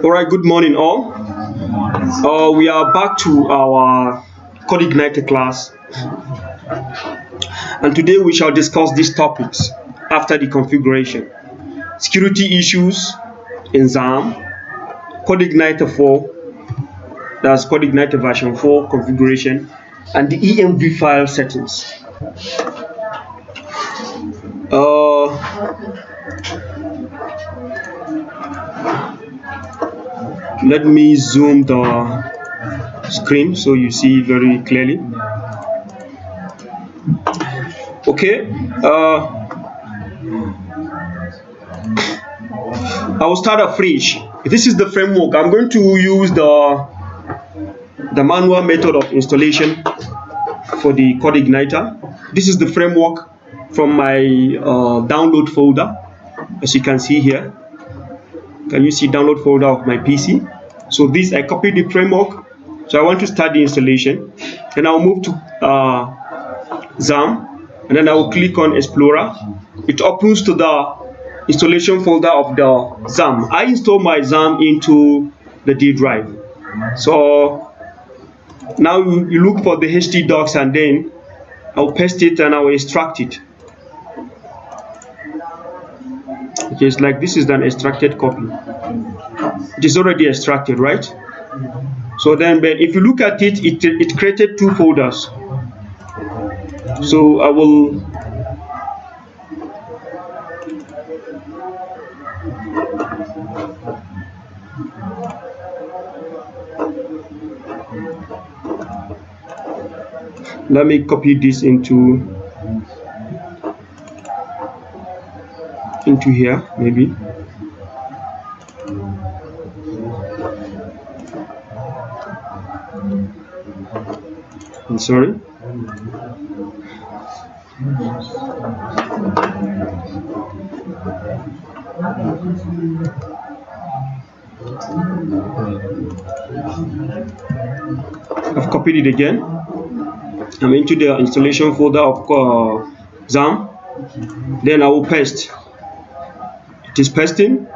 All right, good morning, all. We are back to our CodeIgniter class, and today we shall discuss these topics after the configuration: security issues in XAMPP, CodeIgniter-4, that's CodeIgniter version 4 configuration, and the env file settings. Let me zoom the screen so you see very clearly. Okay, I will start afresh. This is the framework. I'm going to use the manual method of installation for the CodeIgniter. This is the framework from my download folder, as you can see here. Can you see download folder of my PC? So this, I copied the framework. So I want to start the installation. Then I'll move to XAMPP, and then I will click on Explorer. It opens to the installation folder of the XAMPP. I install my XAMPP into the D drive. So now you look for the htdocs, and then I'll paste it and I will extract it. Okay, it's like this is an extracted copy. It is already extracted, right? So then, but if you look at it, it created two folders. So I will let me copy this into here, maybe. I'm sorry. I've copied it again. I'm into the installation folder of XAMPP. Then I will paste. It is pasting.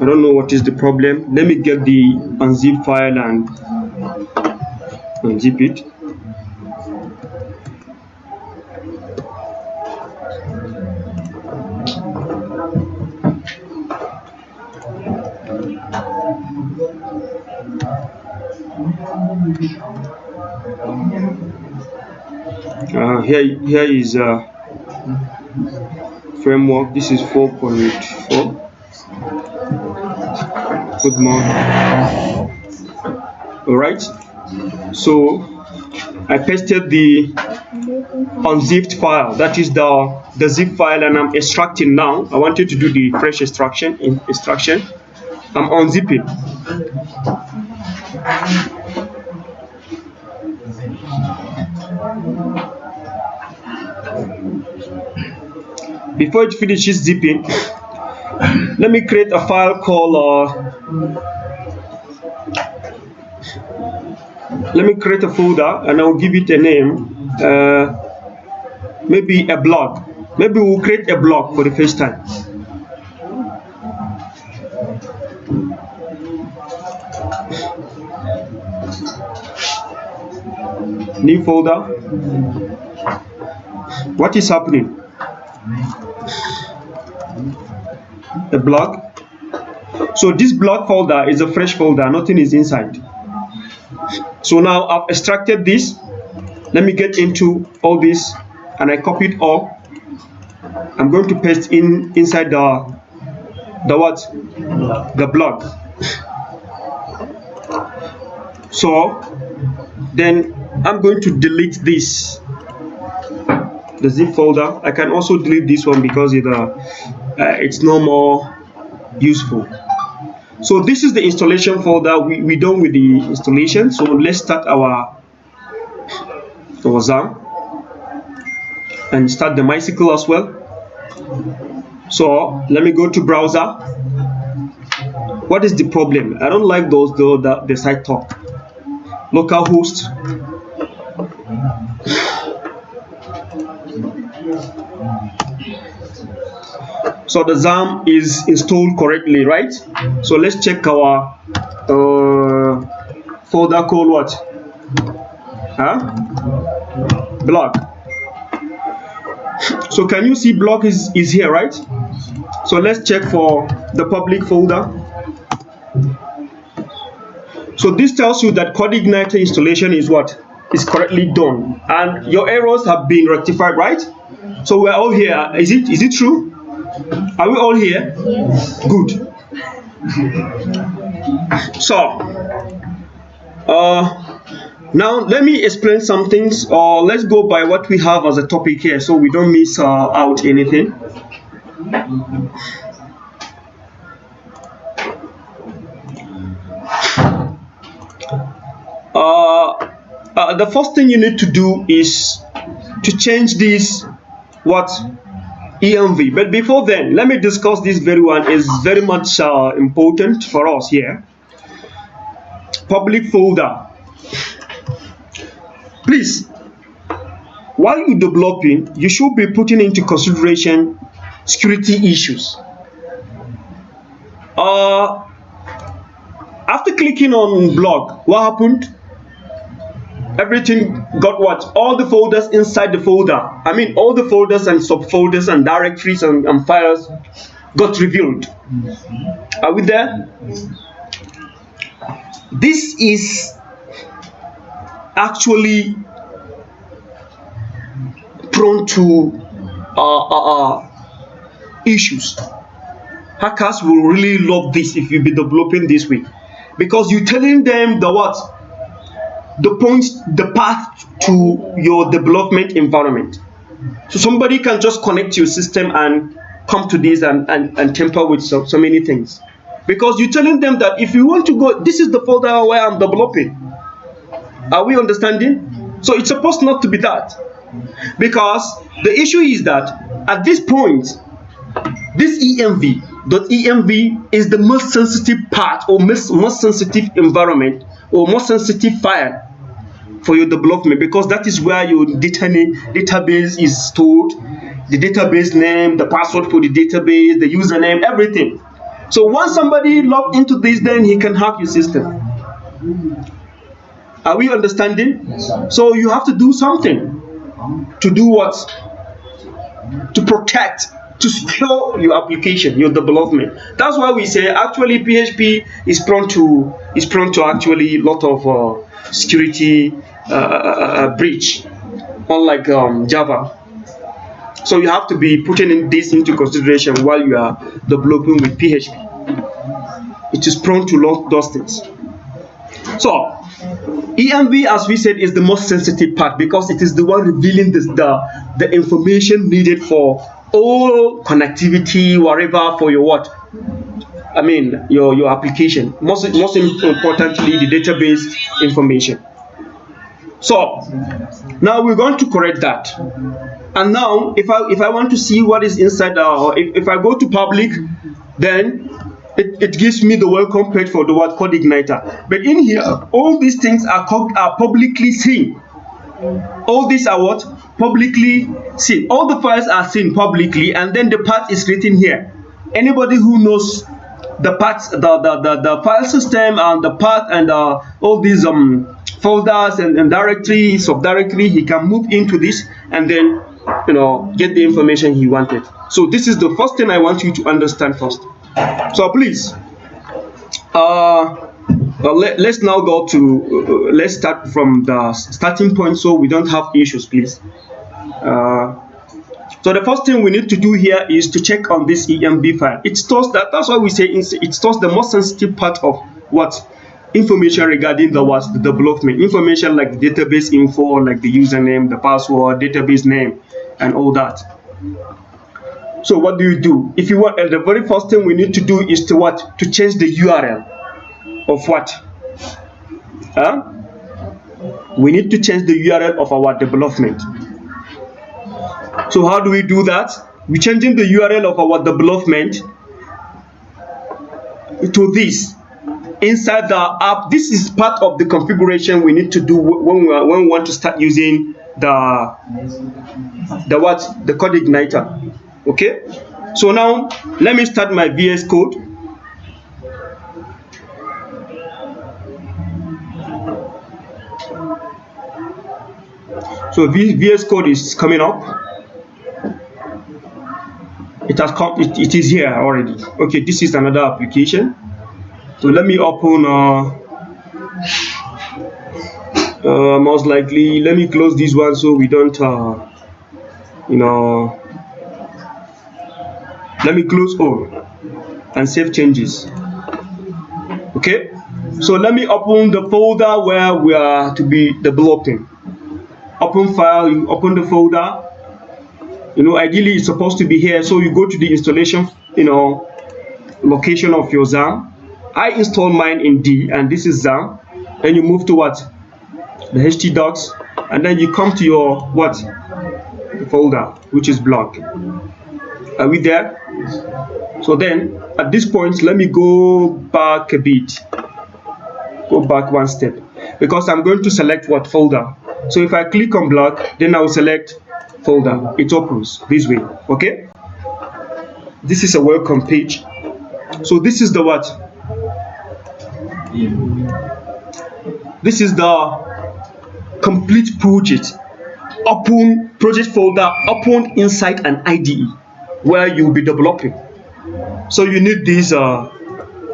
I don't know what is the problem. Let me get the unzip file and unzip it. Here is framework. This is 4.4. Good morning. All right. So I pasted the unzipped file. That is the zip file, and I'm extracting now. I wanted to do the fresh extraction. I'm unzipping. Before it finishes zipping, let me create a file called let me create a folder, and I'll give it a name, maybe a blog. Maybe we'll create a blog for the first time. New folder. What is happening? A blog. So this blog folder is a fresh folder, nothing is inside. So now I've extracted this. Let me get into all this, and I copied all. I'm going to paste inside the blog. So then I'm going to delete this, the zip folder. I can also delete this one because it's no more useful. So this is the installation folder. We're done with the installation. So let's start our XAMPP and start the MySQL as well. So let me go to browser. What is the problem? I don't like those though that the site talk. Localhost. So the XAMPP is installed correctly, right? So let's check our folder called what? Blog. So can you see blog is here, right? So let's check for the public folder. So this tells you that CodeIgniter installation is what? Is correctly done, and your errors have been rectified, right? So we're all here. Is it true? Are we all here? Yes. Good. So now let me explain some things, or let's go by what we have as a topic here so we don't miss out anything. The first thing you need to do is to change this env. But before then, let me discuss this very one. Is very much important for us here. Public folder. Please, while you're developing, you should be putting into consideration security issues. After clicking on blog, what happened? Everything got what? All the folders inside the folder. I mean, all the folders and subfolders and directories and files got revealed. Are we there? This is actually prone to issues. Hackers will really love this if you be developing this way, because you're telling them the path to your development environment. So somebody can just connect to your system and come to this and tamper with so many things, because you're telling them that if you want to go, this is the folder where I'm developing. Are we understanding? So it's supposed not to be that, because the issue is that at this point, this env.env is the most sensitive part, or most sensitive environment, or most sensitive file for your development, because that is where your database is stored, the database name, the password for the database, the username, everything. So once somebody logged into this, then he can hack your system. Are we understanding? Yes, sir. So you have to do something to do what? To protect, to secure your application, your development. That's why we say actually PHP is prone to actually a lot of security breach, unlike Java. So you have to be putting this into consideration while you are developing with PHP. It is prone to those things. So env, as we said, is the most sensitive part, because it is the one revealing the information needed for all connectivity, whatever, for your what? I mean your application. Most importantly, the database information. So now we're going to correct that. And now if I want to see what is inside, if I go to public, then it gives me the welcome page for the CodeIgniter. But in here, all these things are publicly seen. All these are what? Publicly seen. All the files are seen publicly, and then the path is written here. Anybody who knows the path, the file system and the path and all these folders and directory, subdirectory, he can move into this and then get the information he wanted. So this is the first thing I want you to understand first. So please, let's now go to let's start from the starting point so we don't have issues, please. So the first thing we need to do here is to check on this env file. It stores that. That's why we say it stores the most sensitive part of what? Information regarding the development. Information like the database info, like the username, the password, database name, and all that. So what do? If you want, the very first thing we need to do is to what? To change the URL of what? We need to change the URL of our development. So how do we do that? we're changing the URL of our development to this inside the app. This is part of the configuration we need to do when we want to start using the CodeIgniter. Okay, so now let me start my VS Code. So VS Code is coming up. It has come. It is here already. Okay, this is another application. So let me open. Most likely, let me close this one so we don't. Let me close all and save changes. Okay. So let me open the folder where we are to be developing. Open file. You open the folder. Ideally it's supposed to be here, so you go to the installation location of your XAMPP. I install mine in D, and this is XAMPP. Then you move to what? The htdocs, and then you come to your what? The folder, which is blog. Are we there? So then at this point, let me go back a bit. Go back one step, because I'm going to select what folder. So if I click on blog, then I will select folder. It opens this way. Okay, this is a welcome page. So this is the what? This is the complete project. Open project folder, open inside an IDE where you'll be developing. So you need this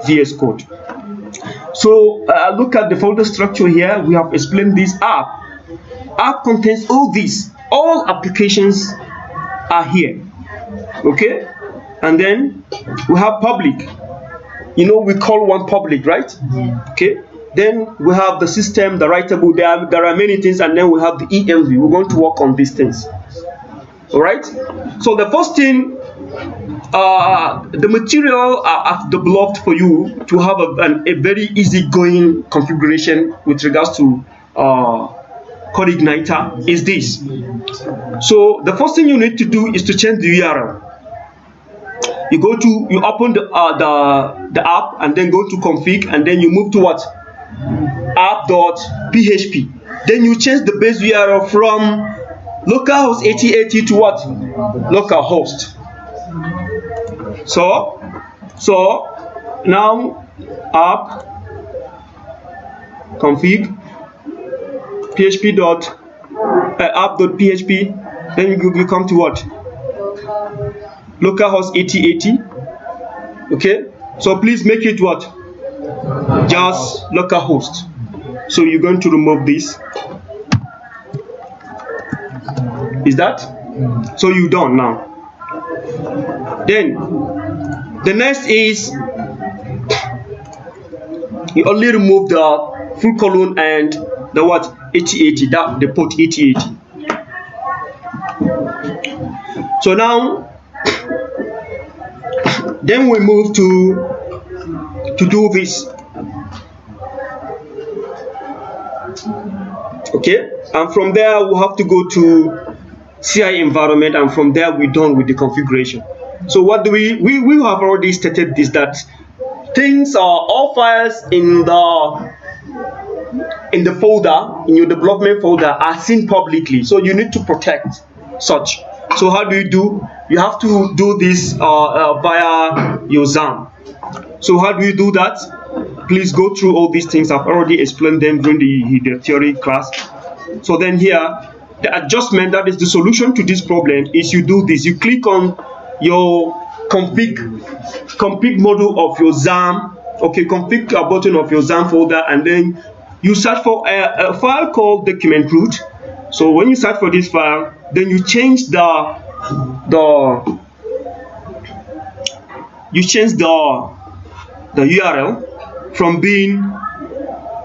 VS Code. So look at the folder structure here. We have explained this app. App contains all these. All applications are here. Okay, and then we have public. We call one public, right? Okay, then we have the system, the writable. There are many things, and then we have the env. We're going to work on these things. All right, so the first thing, the material I've developed for you to have a very easygoing configuration with regards to CodeIgniter is this. So the first thing you need to do is to change the URL. You open the app, and then go to config, and then you move to what? app.php. Then you change the base URL from localhost 8080 to what? Localhost. So now app config app.php, then you come to what? Localhost 8080. Okay, so please make it what? Just localhost. So you're going to remove this. Is that? So you're done now. Then the next is you only remove the full colon and the what? 8080, that the port 8080. So now then we move to do this. Okay, and from there we have to go to CI environment, and from there we're done with the configuration. So what do we have already stated this, that things are all files in the folder, in your development folder, are seen publicly, so you need to protect such. So how do? You have to do this via your XAMPP. So how do you do that? Please go through all these things. I've already explained them during the theory class. So then here, the adjustment, that is the solution to this problem, is you do this. You click on your config module of your XAMPP. Okay, config button of your XAMPP folder, and then you search for a file called document root. So when you search for this file, then you change the URL from being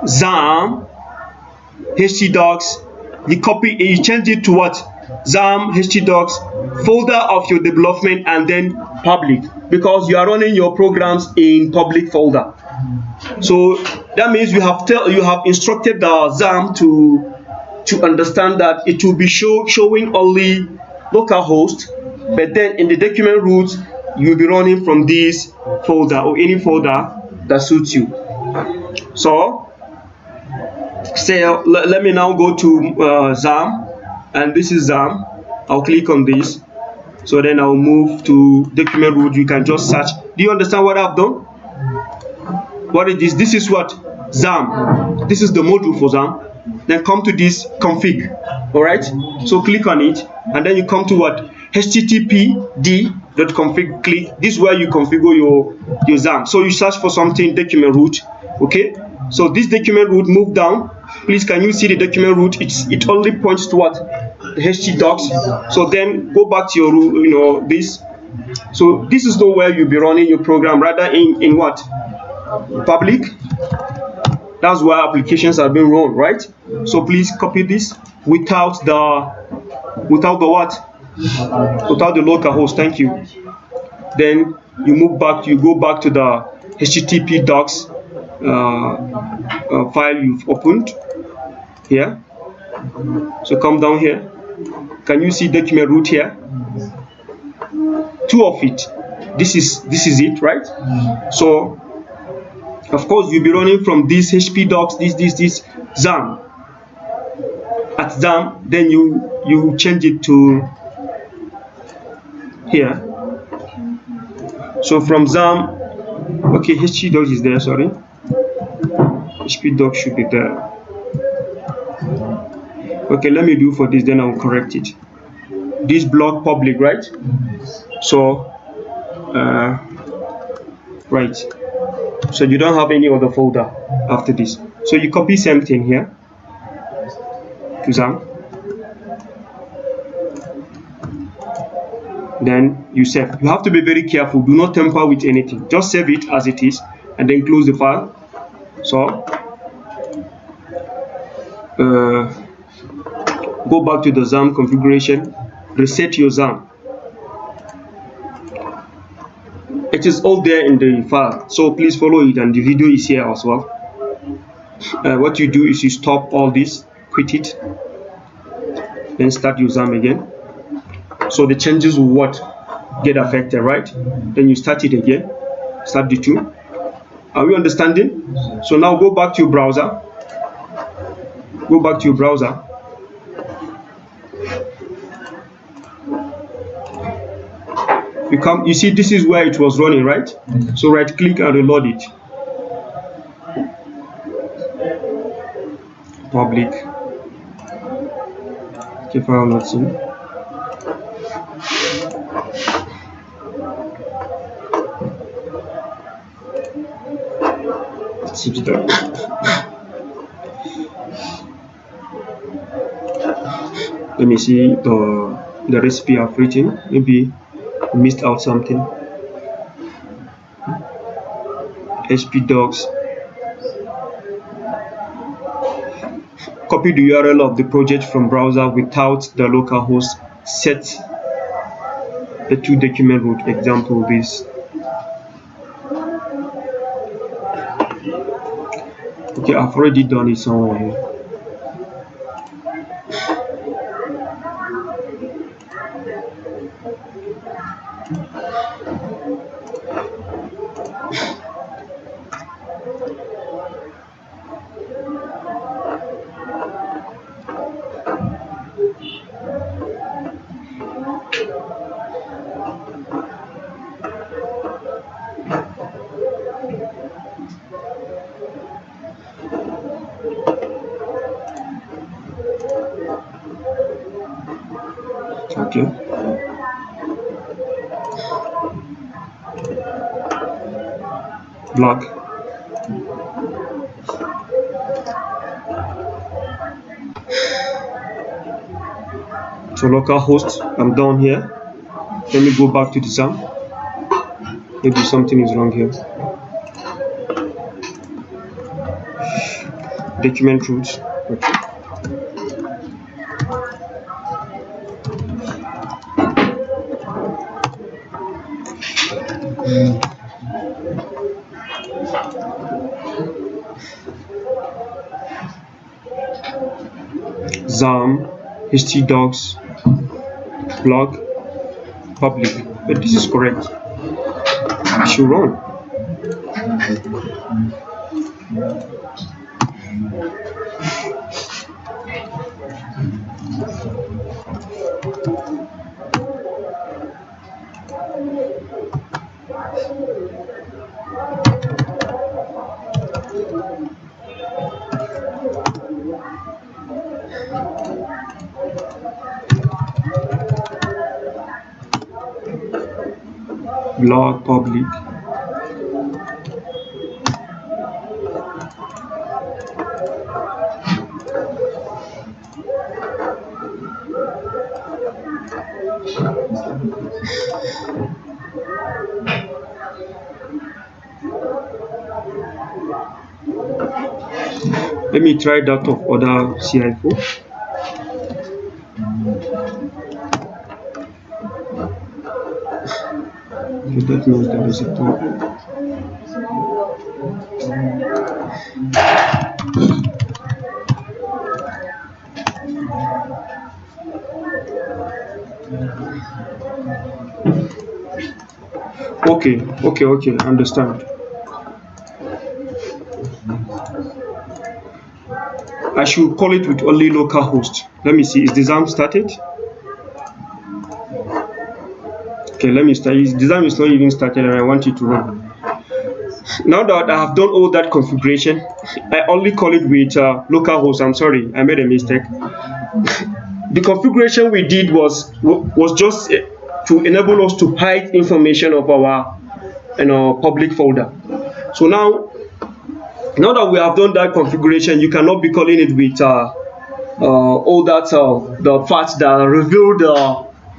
XAMPP htdocs. You change it to what? XAMPP htdocs folder of your development, and then public, because you are running your programs in public folder. So that means you have instructed the XAMPP to understand that it will be showing only localhost but then in the document root you'll be running from this folder or any folder that suits you. So say let me now go to XAMPP, and this is XAMPP. I'll click on this, so then I'll move to document root. You can just search. Do you understand what I've done? What is this? This is what? XAMPP. This is the module for XAMPP. Then come to this config. All right, so click on it, and then you come to what? httpd.config. Click. This is where you configure your XAMPP. So you search for something document root. Okay, so this document root, move down. Please, can you see the document root? It only points to what? The htdocs. So then go back to your this. So this is not where you'll be running your program, rather in what? Public. That's where applications are being run, right? So please copy this without the what? Without the local host. Thank you. Then you move back. You go back to the HTTP docs file you've opened here. So come down here. Can you see document root here? Two of it. This is it, right? So of course you'll be running from this HP docs, this XAMPP. At XAMPP, then you change it to here. So from XAMPP, okay, HP docs is there, sorry. HP docs should be there. Okay, let me do for this, then I'll correct it. This block public, right? So right, so you don't have any other folder after this, so you copy same thing here to XAMPP, then you save. You have to be very careful. Do not tamper with anything. Just save it as it is and then close the file. So go back to the XAMPP configuration, reset your XAMPP. It is all there in the file, so please follow it, and the video is here as well. What you do is you stop all this, quit it, then start your XAMPP again. So the changes will what? Get affected, right? Then you start it again, start the two. Are we understanding? So now go back to your browser. Go back to your browser. You see this is where it was running, right? So right click and reload it. Public. Okay, file not seen. Let me see the recipe I've written. Maybe missed out something. HP docs. Copy the URL of the project from browser without the local host. Set the two document root. Example this. Okay, I've already done it somewhere here. Okay. Block. So localhost, I'm down here. Let me go back to the XAMPP. Maybe something is wrong here. Document root. Okay. XAMPP, htdocs, blog. public, but this is correct. I should run. Blog public. Let me try that of other CI4. Okay, that means there is a problem. Okay, understand. I should call it with only localhost. Let me see, is the exam started? Okay, let me start. The exam is not even started and I want it to run. Now that I have done all that configuration, I only call it with localhost. I'm sorry, I made a mistake. The configuration we did was just to enable us to hide information of our public folder. So now that we have done that configuration, you cannot be calling it with all that the parts that reveal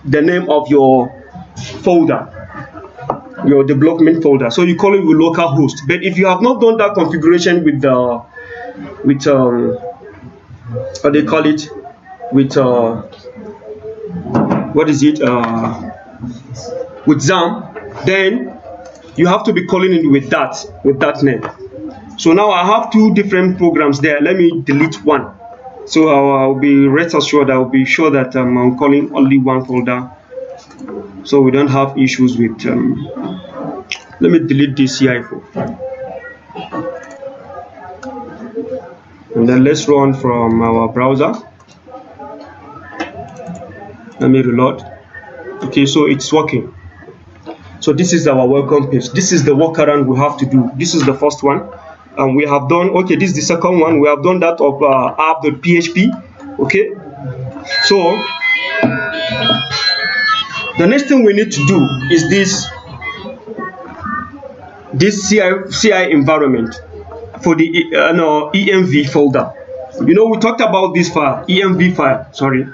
the name of your folder, your development folder. So you call it with localhost. But if you have not done that configuration with what they call it, with what is it, with XAMPP, then you have to be calling it with that name. So now I have two different programs there. Let me delete one. So I'll be rest assured, I'll be sure that I'm calling only one folder, so we don't have issues with. Let me delete this CI4, and then let's run from our browser. Let me reload. Okay, so it's working. So this is our welcome page. This is the workaround we have to do. This is the first one, and we have done. Okay, this is the second one. We have done that of app.php. Okay, so the next thing we need to do is this CI environment for the env folder. We talked about this file, env file. Sorry,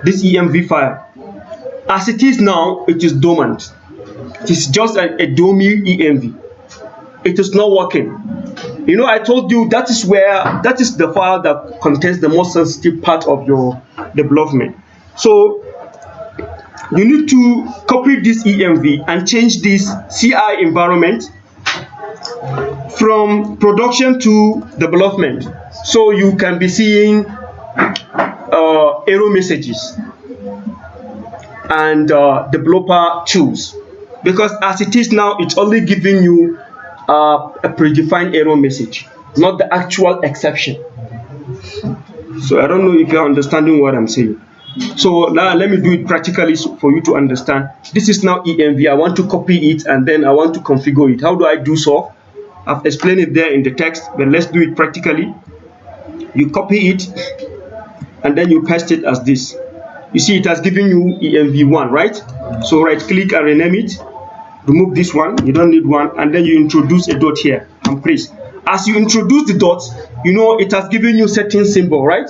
this env file. As it is now, it is dormant. It is just a dummy env. It is not working. I told you that is the file that contains the most sensitive part of your development. So you need to copy this env and change this CI environment from production to development, so you can be seeing error messages and developer tools, because as it is now, it's only giving you a predefined error message, not the actual exception. So I don't know if you're understanding what I'm saying. So now let me do it practically for you to understand. This is now env. I want to copy it and then I want to configure it. How do I do so? I've explained it there in the text, but let's do it practically. You copy it and then you paste it as this. You see it has given you env1, right? So right click and rename it. Remove this one, you don't need one, and then you introduce a dot here and press. As you introduce the dot, it has given you certain symbol, right?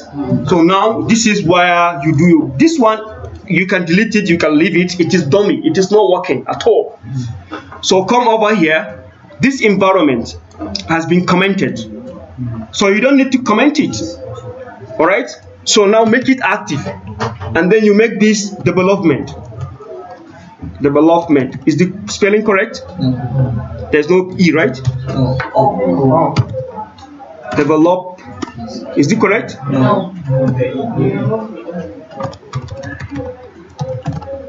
So now this is where you do this one. You can delete it, you can leave it. It is dummy, it is not working at all. So come over here. This environment has been commented, so you don't need to comment it. All right, so now make it active, and then you make this development. Is the spelling correct? There's no E, right? Develop, is it correct? No.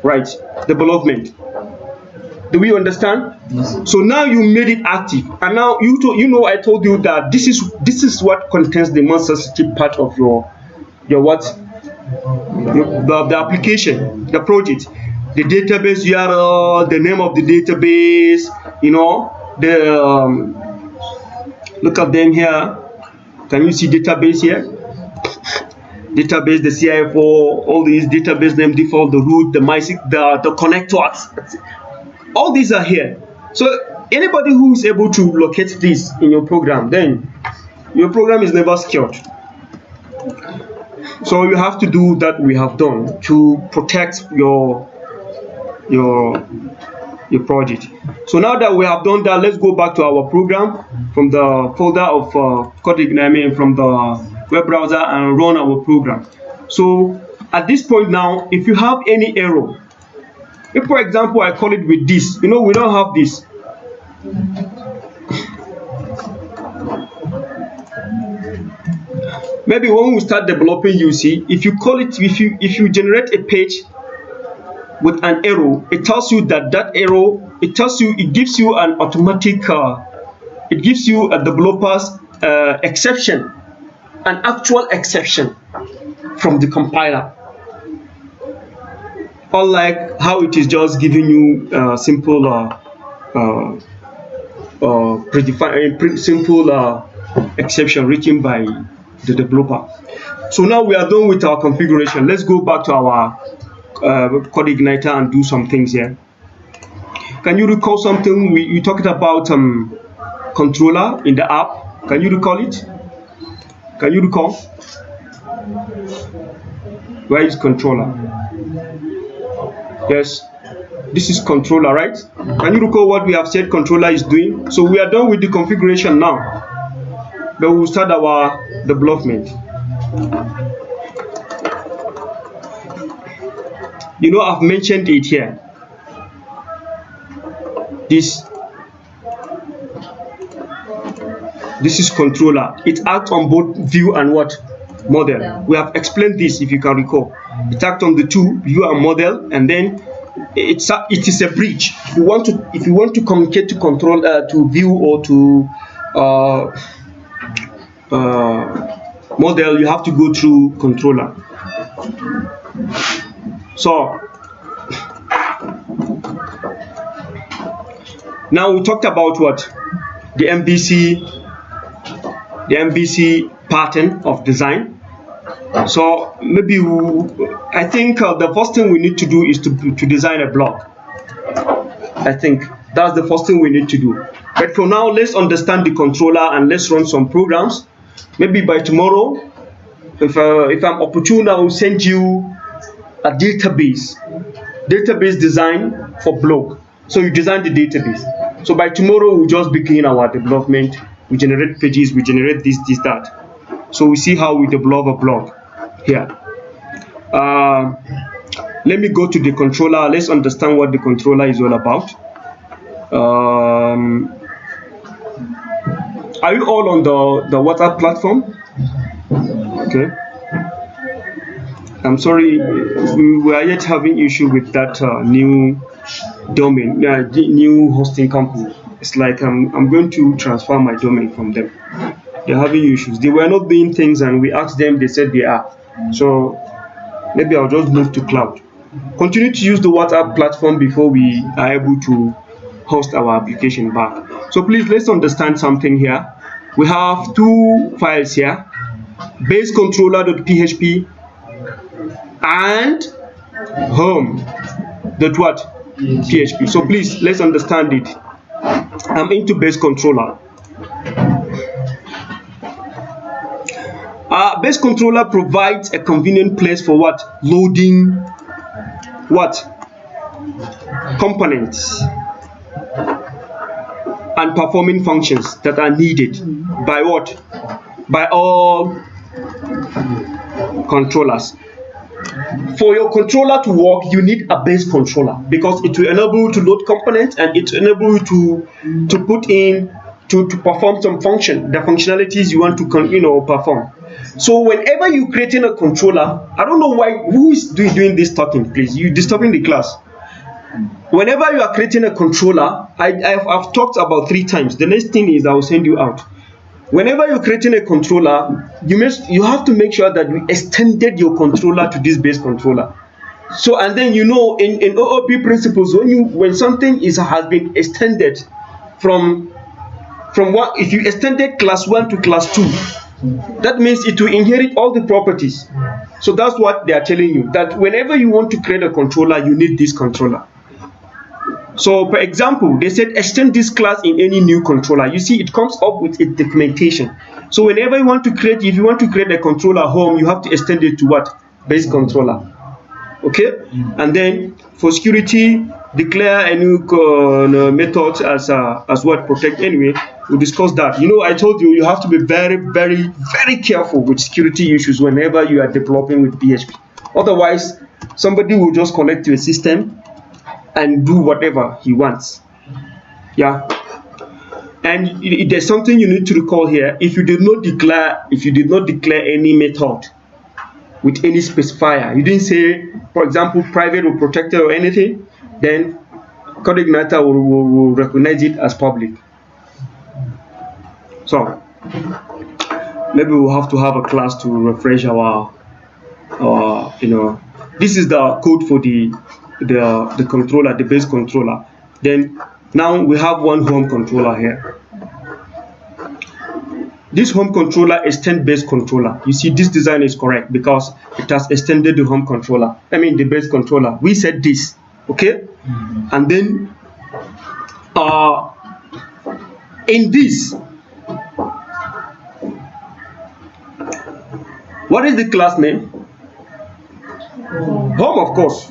right? Development. Do we understand? Yes. So now you made it active, and now I told you that this is what contains the most sensitive part of your what the application, the project, the database URL, the name of the database, the look at them here. Can you see database here? Database, the CIF4, all these database name, default, the root, the MySQL, the connectors, all these are here. So anybody who is able to locate this in your program, then your program is never secured. So you have to do that we have done to protect your project. So now that we have done that, let's go back to our program from the folder of CodeIgniter, from the web browser, and run our program. So at this point now, if you have any error, if for example I call it with this, we don't have this. Maybe when we start developing, you see, if you call it, if you generate a page with an error, it tells you that error, it gives you an automatic, it gives you a developer's exception, an actual exception from the compiler. Unlike how it is just giving you simple predefined simple exception written by the developer. So now we are done with our configuration. Let's go back to our CodeIgniter and do some things here. Can you recall something we talked about? Controller in the app. Can you recall it? Can you recall? Where is controller? Yes, this is controller, right? Can you recall what we have said controller is doing? So we are done with the configuration now. Then we will start our development. I've mentioned it here. This is controller. It acts on both view and what? Model. Yeah. We have explained this, if you can recall. It acts on the two, view and model, and then it is a bridge. If you want to communicate to control to view or to model, you have to go through controller. So now we talked about what? The MVC pattern of design. So maybe I think the first thing we need to do is to design a blog. I think that's the first thing we need to do. But for now, let's understand the controller and let's run some programs. Maybe by tomorrow, if I'm opportune, I will send you a database design for blog. So you design the database. So by tomorrow, we'll just begin our development. We generate pages, we generate this, that. So we see how we develop a blog here. Let me go to the controller. Let's understand what the controller is all about. Are you all on the WhatsApp platform? Okay. I'm sorry, we are yet having issue with that new domain, new hosting company. It's like I'm going to transfer my domain from them. They're having issues. They were not doing things, and we asked them. They said they are. So maybe I'll just move to cloud. Continue to use the WhatsApp platform before we are able to host our application back. So please, let's understand something here. We have two files here: basecontroller.php and home.php. So please, let's understand it. I'm into base controller. Base controller provides a convenient place for what? Loading what? Components and performing functions that are needed by what? By all controllers. For your controller to work, you need a base controller because it will enable you to load components and it will enable you to put in to perform some function, the functionalities you want to perform. So whenever you're creating a controller, I don't know why, who is doing this talking, please? You're disturbing the class. Whenever you are creating a controller, I've talked about 3 times. The next thing is I will send you out. Whenever you're creating a controller, you have to make sure that you extended your controller to this base controller. So, and then in OOP principles, when something has been extended from what, if you extended class 1 to class 2, that means it will inherit all the properties. So that's what they are telling you, that whenever you want to create a controller, you need this controller. So for example, they said extend this class in any new controller. You see, it comes up with its documentation. So whenever you want to create, if you want to create a controller home, you have to extend it to what? Base controller. Okay, and then for security, declare a new method as what protect. Anyway, we'll discuss that. I told you have to be very, very, very careful with security issues whenever you are developing with PHP. Otherwise, somebody will just connect to a system and do whatever he wants. Yeah. And there's something you need to recall here. If you did not declare any method with any specifier, you didn't say, for example, private or protected or anything, then CodeIgniter will recognize it as public. So maybe we'll have to have a class to refresh our this is the code for the controller, the base controller. Then now we have one home controller here. This home controller extend base controller. You see, this design is correct because it has extended the home controller. I mean the base controller. We said this, okay? And then in this, what is the class name? Home, of course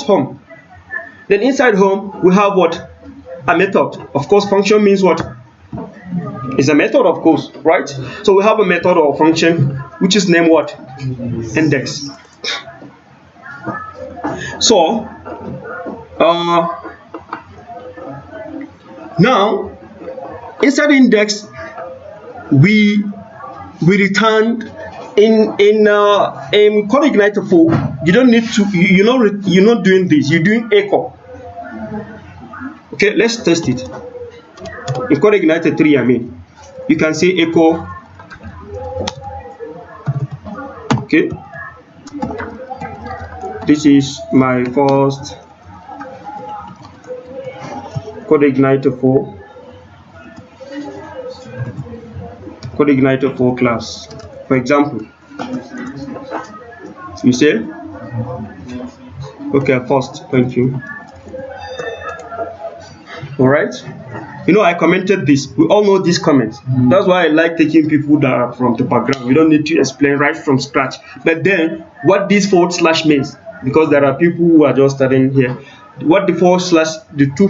home. Then inside home we have what? A method. Of course, function means what? It's a method, of course, right? So we have a method or function which is named what? Index. So now inside index we returned in CodeIgniter-4. You don't need to, you're not doing this, you're doing echo. Okay, let's test it. In CodeIgniter-3, I mean, you can say echo. Okay, this is my first CodeIgniter-4 class. For example, you say, okay, first, thank you. All right. I commented this. We all know these comments. That's why I like taking people that are from the background. We don't need to explain right from scratch. But then, what this / means, because there are people who are just starting here. What the the 2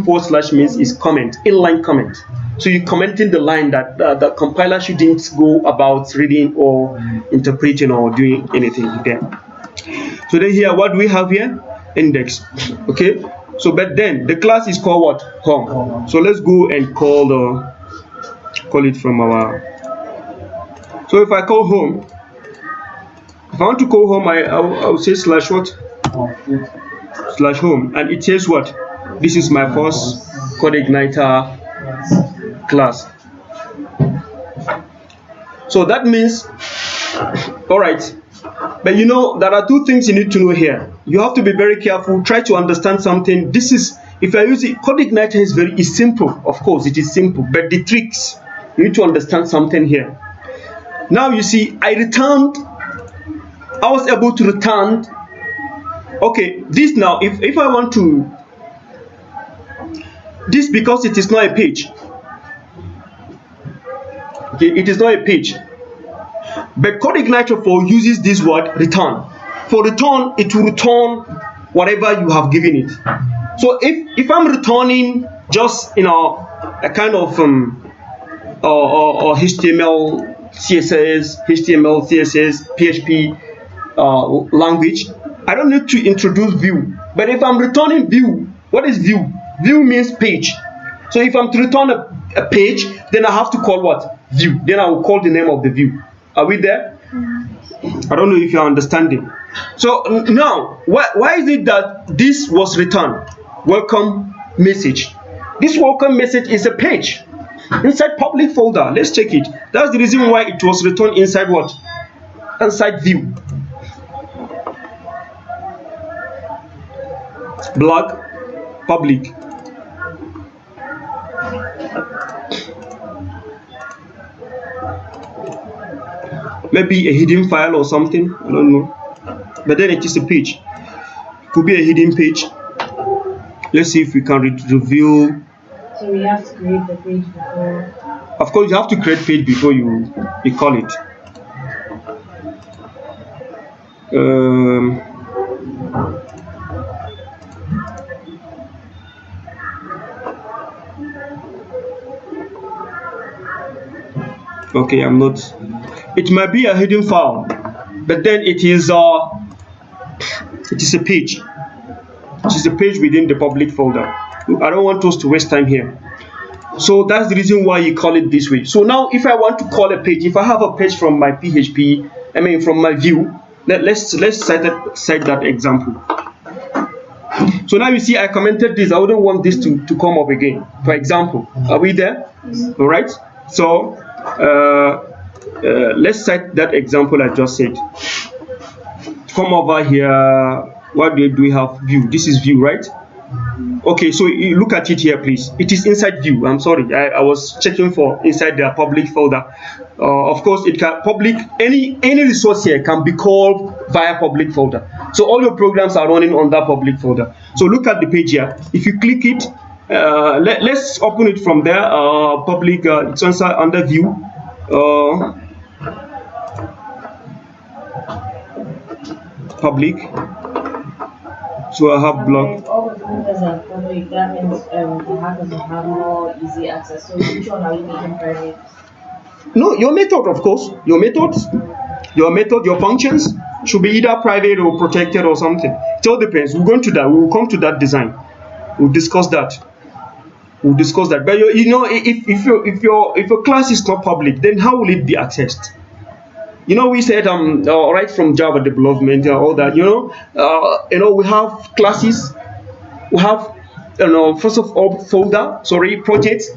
/ means is comment, inline comment. So you're commenting the line that the compiler shouldn't go about reading or interpreting or doing anything there. So then here, what do we have here? Index. Okay. So, but then the class is called what? Home. So let's go and call it from our. So if I call home, if I want to call home, I'll say / what? / home, and it says what? This is my first CodeIgniter class. So that means, all right. But there are 2 things you need to know here. You have to be very careful. Try to understand something. This is, if I use it, CodeIgniter is simple. Of course, it is simple. But the tricks, you need to understand something here. Now you see, I was able to return. Okay, this now, if I want to, this because it is not a page. Okay, it is not a page. But CodeIgniter-4 uses this word return. For return, it will return whatever you have given it. So if I'm returning just a kind of HTML, CSS, PHP language, I don't need to introduce view. But if I'm returning view, what is view? View means page. So if I'm to return a page, then I have to call what? View. Then I will call the name of the view. Are we there? I don't know if you're understanding. So now, why is it that this was returned? Welcome message. This welcome message is a page inside public folder. Let's check it. That's the reason why it was returned inside what? Inside view. Blog, public. Maybe a hidden file or something, I don't know. But then it is a page. Could be a hidden page. Let's see if we can reveal. So we have to create the page before. Of course, you have to create page before you call it. Okay, I'm not. It might be a hidden file, but then it is a page. It is a page within the public folder. I don't want us to waste time here. So that's the reason why you call it this way. So now if I want to call a page, if I have a page from my PHP, from my view, let's cite that example. So now you see I commented this. I wouldn't want this to come up again. For example, are we there? All right. So let's cite that example I just said. Come over here. What do we have? View. This is view, right? Okay, so you look at it here, please. It is inside view. I'm sorry, I was checking for inside the public folder. Of course, it can public any resource here can be called via public folder. So all your programs are running on that public folder. So look at the page here. If you click it, let's open it from there. Public. It's inside under view. Public. So I have blog. All the folders are public. That means the hackers will have more easy access. So which one are we making private? No, your method, of course. Your functions should be either private or protected or something. It all depends. We're going to that. We will come to that design. We'll discuss that. But if your class is not public, then how will it be accessed? We said right from Java development, all that. We have classes. We have first of all projects,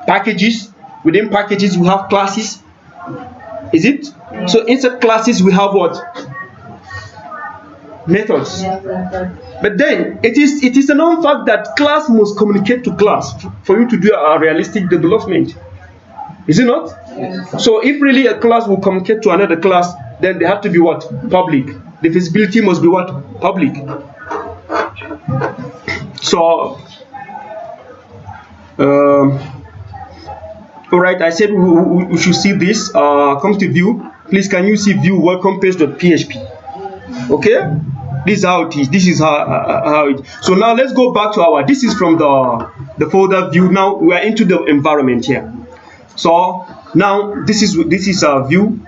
packages. Within packages we have classes. Is it? Yeah. So inside classes we have what? Methods. Yeah. But then it is a known fact that class must communicate to class for you to do a realistic development. Is it not? Yes. So if really a class will communicate to another class, then they have to be what? Public. The visibility must be what? Public. So all right, I said we should see this. Come to view. Please, can you see view welcome page.php? Okay, this is how it is. This is how it. So now let's go back to our. This is from the folder view. Now we are into the environment here. So now this is our view.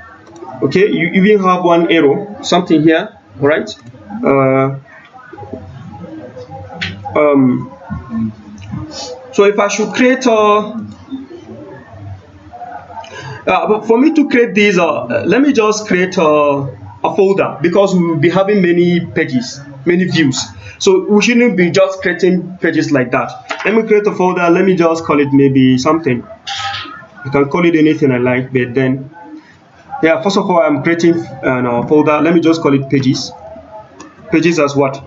Okay, you even have one arrow, something here. All right. So if I should create but for me to create this, let me just create a folder, because we will be having many pages, many views. So we shouldn't be just creating pages like that. Let me create a folder. Let me just call it maybe something. You can call it anything I like, but then, yeah, first of all, I'm creating a folder. Let me just call it pages. Pages as what?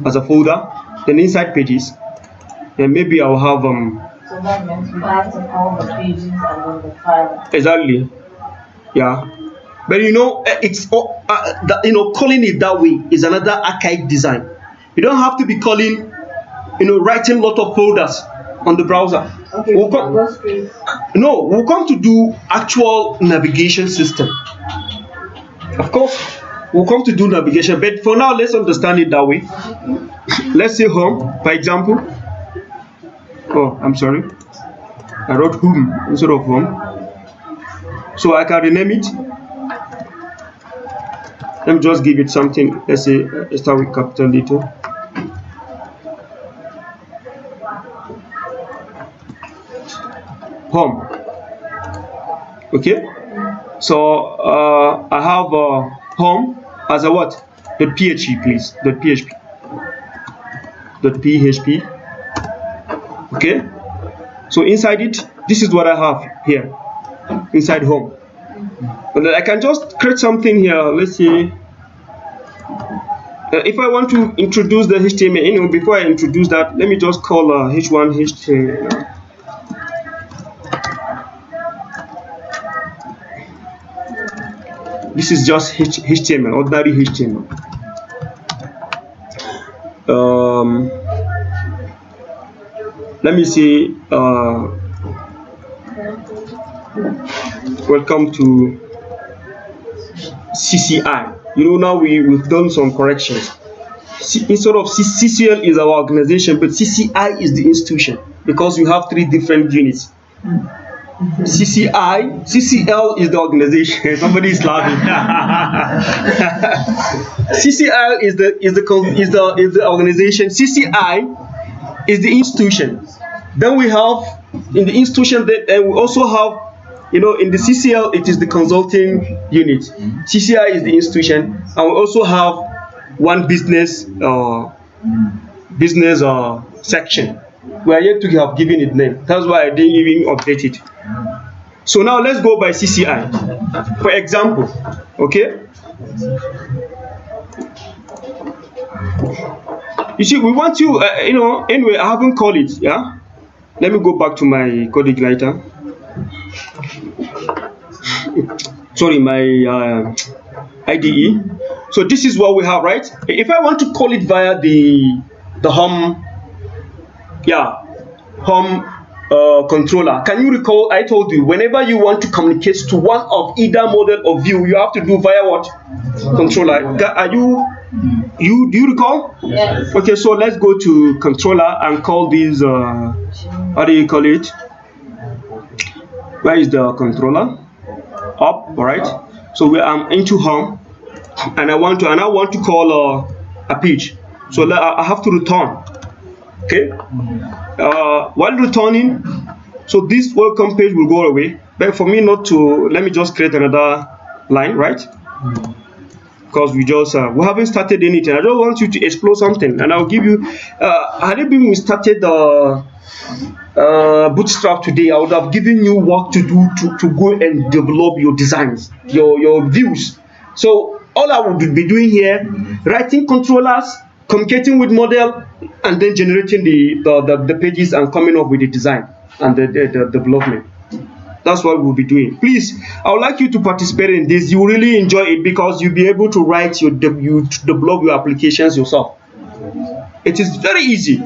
As a folder. Then inside pages, then maybe I'll have So that means we have to call the pages and then the file. Exactly. Yeah. But it's calling it that way is another archaic design. You don't have to be calling, writing a lot of folders on the browser. Okay, we'll come to do actual navigation system. Of course, we'll come to do navigation, but for now, let's understand it that way. Let's say home, for example. Oh, I'm sorry. I wrote home instead of home. So I can rename it. Let me just give it something. Let's say start with capital letter. Home. Okay. So I have home as a what? .php, please. .php. Okay. So inside it, this is what I have here inside home. And then I can just create something here. Let's see. If I want to introduce the HTML, before I introduce that, let me just call h1 HTML. This is just HTML, ordinary HTML. Let me see. Welcome to CCI. Now we've done some corrections. Instead of CCL is our organization, but CCI is the institution, because we have 3 different units. CCL is the organization. Somebody is laughing. CCL is the organization. CCI is the institution. Then we have in the institution and we also have, in the CCL it is the consulting unit. CCI is the institution, and we also have one business section. We are yet to have given it name. That's why I didn't even update it. So now let's go by CCI. For example, okay. You see, we want to, anyway, I haven't called it, yeah. Let me go back to my CodeIgniter. Sorry, my IDE. So this is what we have, right? If I want to call it via the home, home controller, can you recall I told you whenever you want to communicate to one of either model or view, you have to do via what? Controller. Do you recall? Yes. Okay, so let's go to controller and call this how do you call it? Where is the controller? Up, right? So I'm into home, and I want to call a page. So I have to return. Okay. While returning, so this welcome page will go away. But for me not to, let me just create another line, right? Because we haven't started anything. I just want you to explore something, and I'll give you. Had it been we started Bootstrap today, I would have given you work to do to go and develop your designs, your views. So all I would be doing here, writing controllers, communicating with model, and then generating the pages and coming up with the design and the development. That's what we'll be doing. Please, I would like you to participate in this. You will really enjoy it, because you'll be able to write you develop your applications yourself. It is very easy.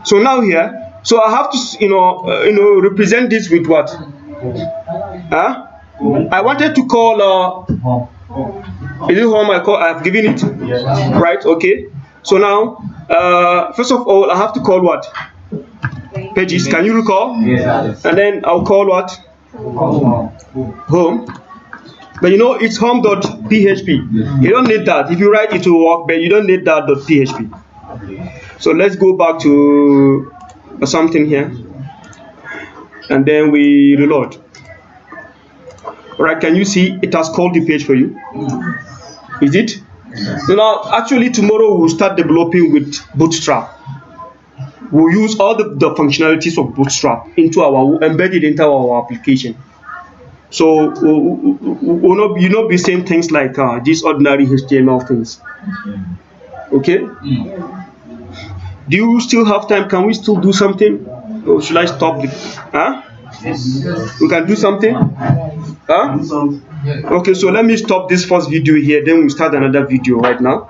So now here, so I have to represent this with what? I wanted to call is it home? I've given it, right? Okay. So now, first of all, I have to call what? Pages. Can you recall? Yes. And then I'll call what? Home. But it's home.php. You don't need that. If you write it will work, but you don't need that .php. So let's go back to something here, and then we reload. Alright, can you see it has called the page for you? Is it? So now, actually tomorrow we'll start developing with Bootstrap. We'll use all the functionalities of Bootstrap embedded into our application. So we'll not be saying things like these ordinary HTML things. Okay? Do you still have time? Can we still do something? Or should I stop the we can do something? Okay, so let me stop this first video here, then we start another video right now.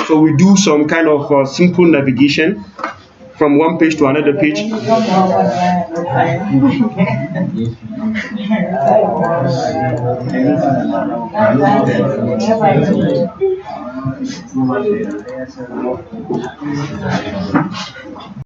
So we do some kind of simple navigation from one page to another page.